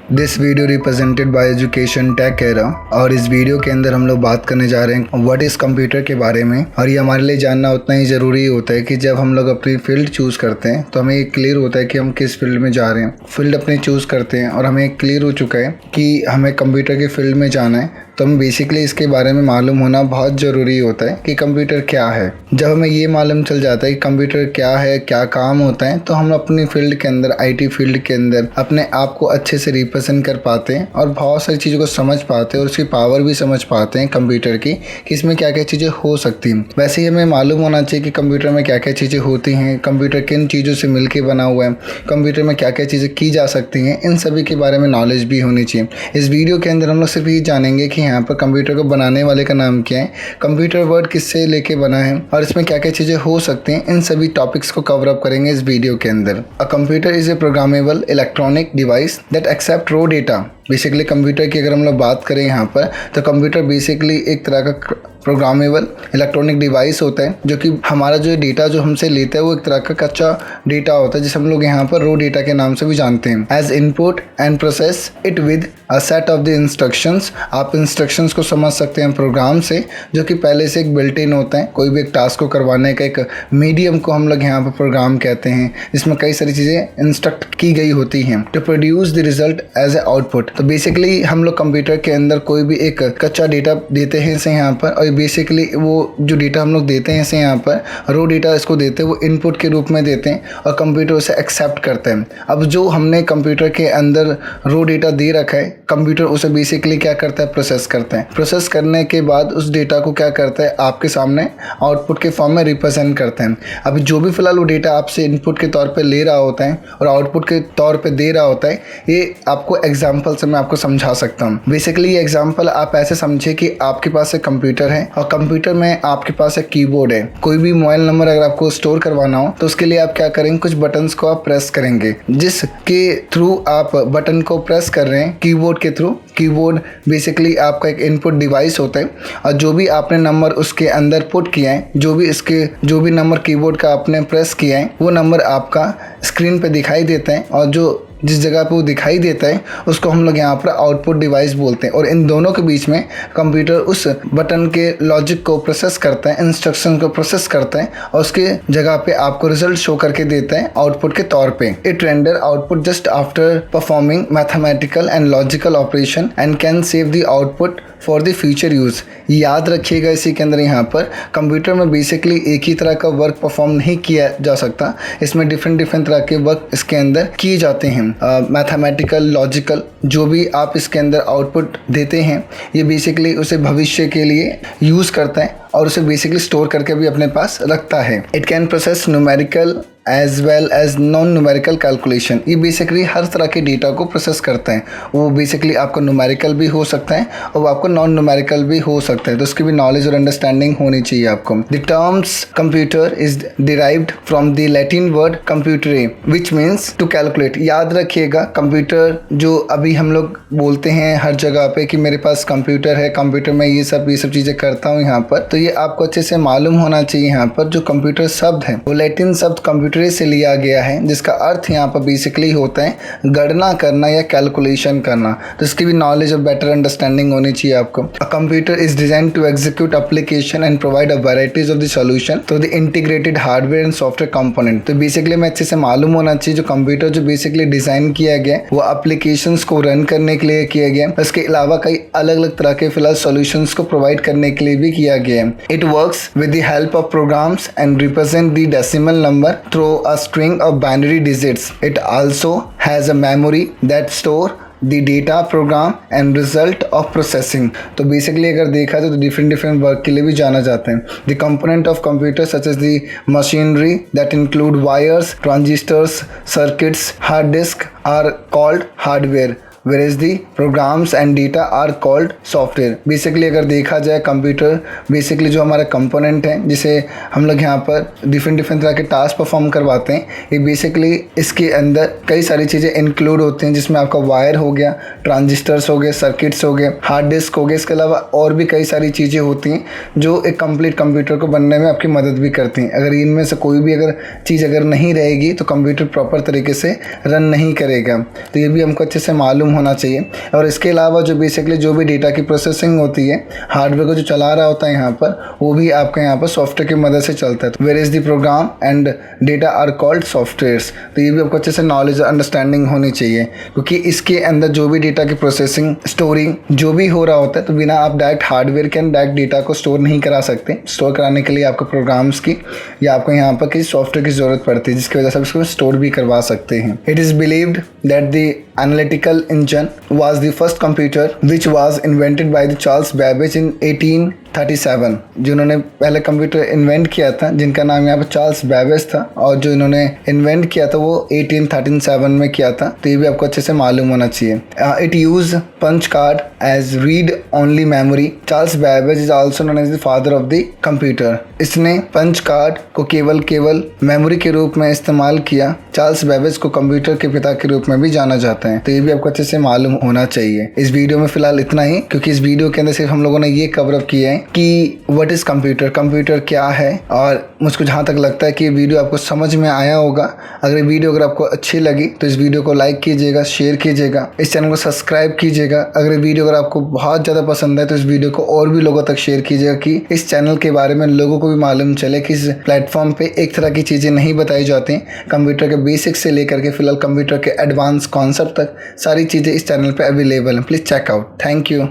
This video represented by education tech era और इस video के अंदर हम लोग बात करने जा रहे हैं व्हाट इज़ कंप्यूटर के बारे में। और ये हमारे लिए जानना उतना ही ज़रूरी होता है कि जब हम लोग अपनी फील्ड चूज़ करते हैं तो हमें एक क्लियर होता है कि हम किस फील्ड में जा रहे हैं। फील्ड अपनी चूज़ करते हैं और हमें एक क्लियर हो चुका है कि हमें कंप्यूटर के फील्ड में जाना है, तो हम बेसिकली इसके बारे में मालूम होना बहुत ज़रूरी होता है कि कंप्यूटर क्या है। जब हमें ये मालूम चल जाता है कि कंप्यूटर क्या है, क्या काम होता है, तो हम अपनी फील्ड के अंदर, आईटी फील्ड के अंदर अपने आप को अच्छे से रिप्रेजेंट कर पाते हैं और बहुत सारी चीज़ों को समझ पाते हैं और उसकी पावर भी समझ पाते हैं कंप्यूटर की कि इसमें क्या क्या चीज़ें हो सकती हैं। वैसे ही हमें मालूम होना चाहिए कि कंप्यूटर में क्या क्या चीज़ें होती हैं, कंप्यूटर किन चीज़ों से मिलकर बना हुआ है, कंप्यूटर में क्या क्या चीज़ें की जा सकती हैं, इन सभी के बारे में नॉलेज भी होनी चाहिए। इस वीडियो के अंदर हम लोग सिर्फ ये जानेंगे कि यहाँ पर कंप्यूटर को बनाने वाले का नाम क्या है, कंप्यूटर वर्ड किससे लेके बना है और इसमें क्या क्या चीज़ें हो सकती हैं। इन सभी टॉपिक्स को कवर अप करेंगे इस वीडियो के अंदर। A computer is a programmable electronic device that accept raw data. Basically computer की अगर हम लोग बात करें यहाँ पर, तो कंप्यूटर बेसिकली एक तरह का प्रोग्रामेबल इलेक्ट्रॉनिक डिवाइस होता है जो कि हमारा जो डेटा जो हमसे लेता है वो एक तरह का कच्चा डेटा होता है जिसे हम लोग यहाँ पर रो डेटा के नाम से भी जानते हैं। As input and process it with a set of the instructions. आप इंस्ट्रक्शंस को समझ सकते हैं प्रोग्राम से, जो कि पहले से एक बिल्ट इन होता है। कोई भी एक टास्क को करवाने का एक मीडियम को हम लोग यहाँ पर प्रोग्राम कहते हैं, जिसमें कई सारी चीज़ें इंस्ट्रक्ट की गई होती हैं to produce the result as a output. तो बेसिकली हम लोग कंप्यूटर के अंदर कोई भी एक कच्चा डेटा देते हैं इसे यहाँ पर, और बेसिकली वो जो डेटा हम लोग देते हैं इसे यहाँ पर रो डेटा इसको देते हैं, वो इनपुट के रूप में देते हैं और कंप्यूटर उसे एक्सेप्ट करते हैं। अब जो हमने कंप्यूटर के अंदर रो डेटा दे रखा है, कंप्यूटर उसे बेसिकली क्या करता है, प्रोसेस करता है। प्रोसेस करने के बाद उस डेटा को क्या करता है, आपके सामने आउटपुट के फॉर्म में रिप्रेजेंट करते हैं। अभी जो भी फिलहाल वो डेटा आपसे इनपुट के तौर पे ले रहा होता है और आउटपुट के तौर पे दे रहा होता है, ये आपको एग्जाम्पल से मैं आपको समझा सकता हूँ। बेसिकली ये एग्जाम्पल आप ऐसे समझे कि आपके पास एक कंप्यूटर है और कंप्यूटर में आपके पास एक कीबोर्ड है। कोई भी मोबाइल नंबर अगर आपको स्टोर करवाना हो तो उसके लिए आप क्या करेंगे, कुछ बटन्स को आप प्रेस करेंगे, जिसके थ्रू आप बटन को प्रेस कर रहे हैं कीबोर्ड के थ्रू। कीबोर्ड बेसिकली आपका एक इनपुट डिवाइस होता है और जो भी आपने नंबर उसके अंदर पुट किया है, जो भी नंबर कीबोर्ड का आपने प्रेस किया है, वो नंबर आपका स्क्रीन पे दिखाई देता है और जिस जगह पे वो दिखाई देता है उसको हम लोग यहाँ पर आउटपुट डिवाइस बोलते हैं। और इन दोनों के बीच में कंप्यूटर उस बटन के लॉजिक को प्रोसेस करता है, इंस्ट्रक्शन को प्रोसेस करता है और उसके जगह पे आपको रिजल्ट शो करके देता है आउटपुट के तौर पे। It render output just after performing mathematical and logical operation and can save the output for the future use. याद रखिएगा इसी के अंदर यहाँ पर कंप्यूटर में बेसिकली एक ही तरह का वर्क परफॉर्म नहीं किया जा सकता, इसमें डिफरेंट तरह के वर्क इसके अंदर किए जाते हैं। मैथमेटिकल, लॉजिकल, जो भी आप इसके अंदर आउटपुट देते हैं, ये बेसिकली उसे भविष्य के लिए यूज़ करता है और उसे बेसिकली स्टोर करके भी अपने पास रखता है। It can process numerical as well as non numerical calculation. ये बेसिकली हर तरह के डेटा को प्रोसेस करते हैं। वो बेसिकली आपका न्यूमेरिकल भी हो सकता है और वो आपको नॉन न्यूमेरिकल भी हो सकता है, तो उसकी भी नॉलेज और अंडरस्टैंडिंग होनी चाहिए आपको। The terms computer is derived from the Latin word computare which means to calculate. याद रखिएगा कंप्यूटर जो अभी हम लोग बोलते हैं हर जगह पे कि मेरे पास कंप्यूटर है, कंप्यूटर में ये सब चीज़ें करता हूँ यहाँ पर, तो ये आपको अच्छे से मालूम होना चाहिए। यहाँ पर जो कंप्यूटर शब्द है वो लैटिन शब्द कंप्यूटर से लिया गया है, जिसका अर्थ यहाँ पर बेसिकली होता है गणना करना या कैलकुलेशन करना, तो इसकी भी नॉलेज और बेटर अंडरस्टैंडिंग होनी चाहिए आपको। A computer is design to execute application and provide a varieties of the solution through the integrated hardware and software component. तो बेसिकली मैं अच्छे से मालूम होना चाहिए जो कंप्यूटर जो बेसिकली डिजाइन किया गया वो एप्लीकेशंस को रन करने के लिए किया गया, इसके अलावा कई अलग अलग तरह के फिलहाल सॉल्यूशंस को प्रोवाइड करने के लिए भी किया गया है। It works with the help of programs and represent the decimal number through a string of binary digits. It also has a memory that store the data, program and result of processing. तो basically अगर देखा जाए तो different work के लिए भी जाना जाता है। The component of computer such as the machinery that include wires, transistors, circuits, hard disk are called hardware, whereas the programs and data are called software. Basically अगर देखा जाए कंप्यूटर बेसिकली जो हमारा कंपोनेंट है जिसे हम लोग यहाँ पर डिफरेंट तरह के टास्क परफॉर्म करवाते हैं, ये बेसिकली इसके अंदर कई सारी चीज़ें इंक्लूड होती हैं, जिसमें आपका वायर हो गया, ट्रांजिस्टर्स हो गए, सर्किट्स हो गए, हार्ड डिस्क हो गए। इसके अलावा और भी कई सारी चीज़ें होती हैं जो एक कंप्लीट कंप्यूटर को बनने में आपकी मदद भी करती हैं। अगर इनमें से कोई भी अगर चीज़ अगर नहीं रहेगी तो कंप्यूटर प्रॉपर तरीके से रन नहीं करेगा। तो ये भी हमको अच्छे से मालूम होना चाहिए। और इसके अलावा जो बेसिकली जो भी डेटा की प्रोसेसिंग होती है, हार्डवेयर को जो चला रहा होता है यहाँ पर, वो भी आपका यहाँ पर सॉफ्टवेयर की मदद से चलता है। Where is the program and data are called softwares. तो ये भी आपको अच्छे से नॉलेज अंडरस्टैंडिंग होनी चाहिए, क्योंकि इसके अंदर जो भी डेटा की प्रोसेसिंग स्टोरिंग जो भी हो रहा होता है, तो बिना आप डायरेक्ट हार्डवेयर के डायरेक्ट डेटा को स्टोर नहीं करा सकते। स्टोर कराने के लिए आपको प्रोग्राम्स की या आपको यहाँ पर किसी सॉफ्टवेयर की ज़रूरत पड़ती है, जिसकी वजह से आप इसको स्टोर भी करवा सकते हैं। It is believed that the analytical engine was the first computer which was invented by the Charles Babbage in 1837। जिन्होंने पहले कंप्यूटर इन्वेंट किया था, जिनका नाम यहाँ पर चार्ल्स बैबेज था, और जो इन्होंने इन्वेंट किया था वो 1837 में किया था। तो ये भी आपको अच्छे से मालूम होना चाहिए। It use punch card as read only memory. Charles Babbage is also known as the father of the computer. इसने पंच कार्ड को केवल मेमोरी के रूप में इस्तेमाल किया। चार्ल्स बैबेज को कंप्यूटर के पिता के रूप में भी जाना जाता है। तो ये भी आपको अच्छे से मालूम होना चाहिए। इस वीडियो में फिलहाल इतना ही, क्योंकि इस वीडियो के अंदर सिर्फ हम लोगों ने ये कवर अप किया है कि व्हाट इज कंप्यूटर, कंप्यूटर क्या है। और मुझको जहाँ तक लगता है कि ये वीडियो आपको समझ में आया होगा। अगर वीडियो अगर आपको अच्छी लगी तो इस वीडियो को लाइक कीजिएगा, शेयर कीजिएगा, इस चैनल को सब्सक्राइब कीजिएगा। अगर ये वीडियो अगर आपको बहुत ज़्यादा पसंद है तो इस वीडियो को और भी लोगों तक शेयर कीजिएगा, कि इस चैनल के बारे में लोगों को भी मालूम चले कि इस प्लेटफॉर्म पे एक तरह की चीज़ें नहीं बताई जाती। कंप्यूटर के बेसिक्स से लेकर के फिलहाल कंप्यूटर के एडवांस कॉन्सेप्ट तक सारी चीज़ें इस चैनल पे अवेलेबल हैं। Please check out. Thank you.